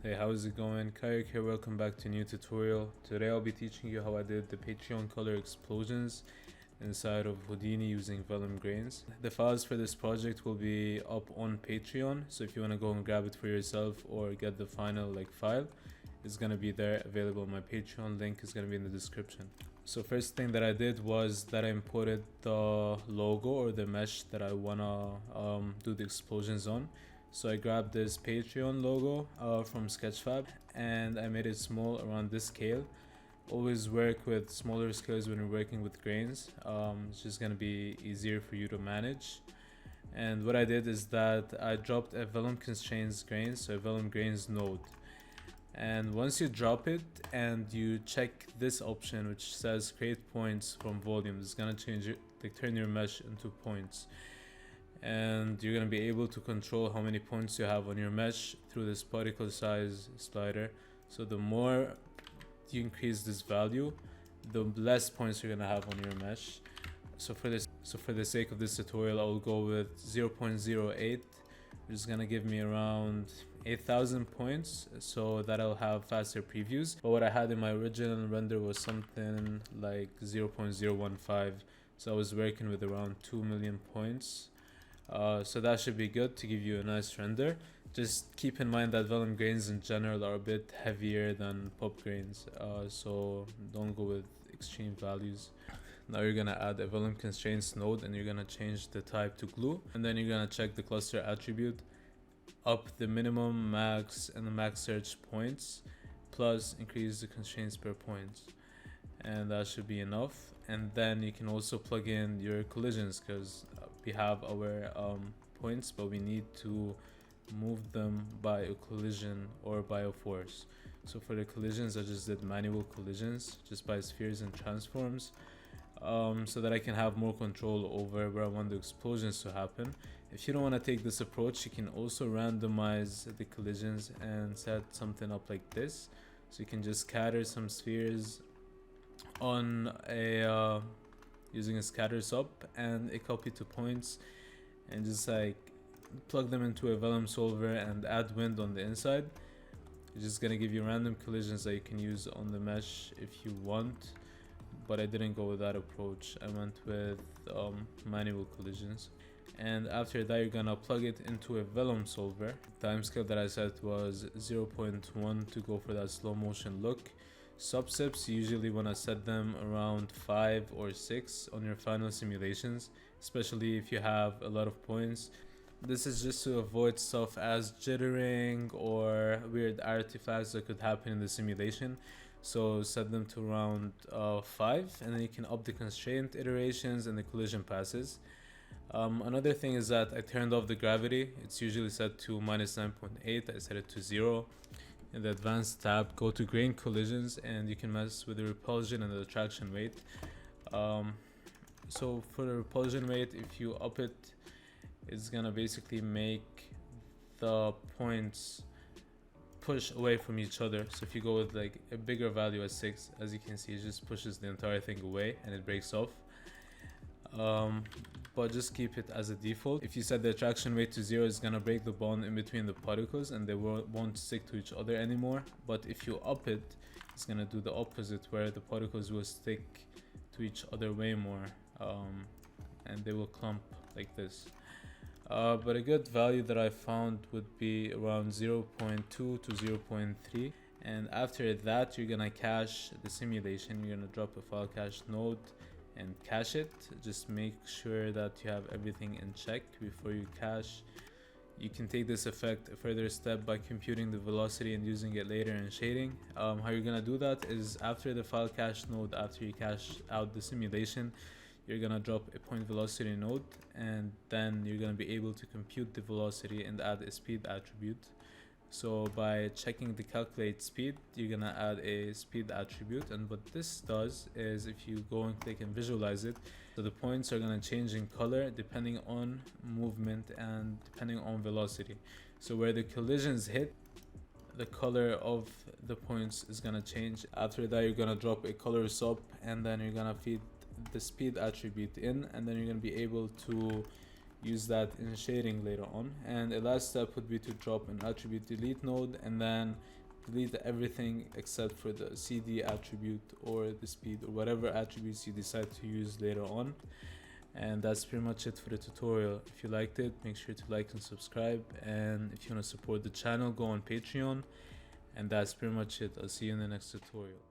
Hey, how's it going? Kyrik here, welcome back to a new tutorial. Today I'll be teaching you how I did the Patreon color explosions inside of Houdini using vellum grains. The files for this project will be up on Patreon, so if you want to go and grab it for yourself or get the final file, it's going to be there available on my Patreon. Link is going to be in the description. So first thing that I did was that I imported the logo or the mesh that I want to do the explosions on. So I grabbed this Patreon logo from Sketchfab and I made it small around this scale. Always work with smaller scales when you're working with grains. It's just going to be easier for you to manage. And what I did is that I dropped a vellum constraints grains, so a vellum grains node. And once you drop it and you check this option which says create points from volume, it's going to change it, turn your mesh into points. And you're going to be able to control how many points you have on your mesh through this particle size slider. So the more you increase this value, the less points you're going to have on your mesh. So for the sake of this tutorial, I'll go with 0.08, which is going to give me around 8,000 points, so that I'll have faster previews. But what I had in my original render was something like 0.015, so I was working with around 2 million points. So that should be good to give you a nice render. Just keep in mind that vellum grains in general are a bit heavier than pop grains, so don't go with extreme values. Now you're gonna add a vellum constraints node and you're gonna change the type to glue, and then you're gonna check the cluster attribute, up the minimum, max, and the max search points, plus increase the constraints per point, and that should be enough. And then you can also plug in your collisions, because we have our points, but we need to move them by a collision or by a force. So for the collisions, I just did manual collisions just by spheres and transforms, so that I can have more control over where I want the explosions to happen. If you don't want to take this approach, you can also randomize the collisions and set something up like this. So you can just scatter some spheres on a using a scatter sub and a copy to points, and just plug them into a vellum solver and add wind on the inside. It's just gonna give you random collisions that you can use on the mesh if you want, but I didn't go with that approach. I went with manual collisions. And after that, you're gonna plug it into a vellum solver. Timescale that I set was 0.1 to go for that slow motion look. Substeps, you usually want to set them around 5 or 6 on your final simulations, especially if you have a lot of points. This is just to avoid stuff as jittering or weird artifacts that could happen in the simulation. So set them to around 5, and then you can up the constraint iterations and the collision passes. Another thing is that I turned off the gravity. It's usually set to -9.8. I set it to 0. In the advanced tab, go to grain collisions and you can mess with the repulsion and the attraction weight. So for the repulsion weight, if you up it, it's gonna basically make the points push away from each other. So if you go with a bigger value at 6, as you can see, it just pushes the entire thing away and it breaks off. But just keep it as a default. If you set the attraction weight to 0, it's gonna break the bond in between the particles and they won't stick to each other anymore. But if you up it, it's gonna do the opposite, where the particles will stick to each other way more, and they will clump like this. But a good value that I found would be around 0.2 to 0.3. And after that, you're gonna cache the simulation. You're gonna drop a file cache node and cache it. Just make sure that you have everything in check before you cache. You can take this effect a further step by computing the velocity and using it later in shading. How you're gonna do that is after the file cache node, after you cache out the simulation, you're gonna drop a point velocity node, and then you're gonna be able to compute the velocity and add a speed attribute. So by checking the calculate speed, you're gonna add a speed attribute, and what this does is if you go and click and visualize it, so the points are gonna change in color depending on movement and depending on velocity. So where the collisions hit, the color of the points is gonna change. After that, you're gonna drop a color sub, and then you're gonna feed the speed attribute in, and then you're gonna be able to use that in shading later on. And the last step would be to drop an attribute delete node and then delete everything except for the CD attribute or the speed or whatever attributes you decide to use later on. And that's pretty much it for the tutorial. If you liked it, make sure to like and subscribe, and if you want to support the channel, go on Patreon. And that's pretty much it. I'll see you in the next tutorial.